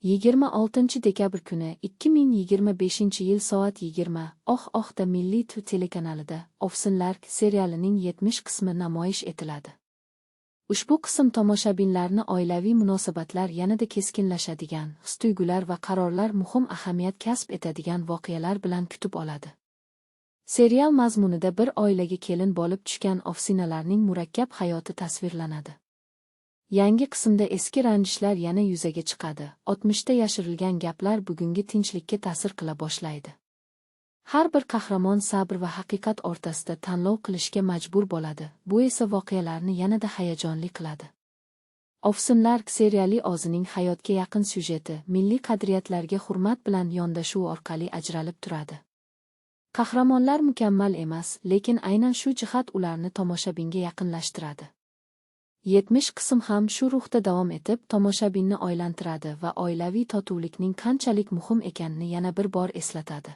26 dekabr kuni 2025-yil soat 20. Oh-ohda Milliy telekanalida Ovsinlar serialining 70 qismi namoyish etiladi. Ushbu qism tomoshabinlarni oilaviy munosabatlar yanada keskinlashadigan, his-tuyg'ular va qarorlar muhim ahamiyat kasb etadigan voqealar bilan kutib oladi. Serial mazmunida bir oilaga kelin bo'lib tushgan Ovsinalarning murakkab hayoti tasvirlanadi. Yangi qismda eski ranjishlar yana yuzaga chiqadi. 60da yashirilgan gaplar bugungi tinchlikka ta'sir qila boshlaydi. Har bir qahramon sabr va haqiqat o'rtasida tanlov qilishga majbur bo'ladi. Bu esa voqealarni yanada hayajonli qiladi. Ovsinlar seriali o'zining hayotga yaqin syujeti, milliy qadriyatlarga hurmat bilan yondashuv orqali ajralib turadi. Qahramonlar mukammal emas, lekin aynan shu jihat ularni tomoshabinga yaqinlashtiradi. 70 qism ham shu ruhda davom etib, tomoshabinni o'ylantiradi va oilaviy totuvlikning qanchalik muhim ekanini yana bir bor eslatadi.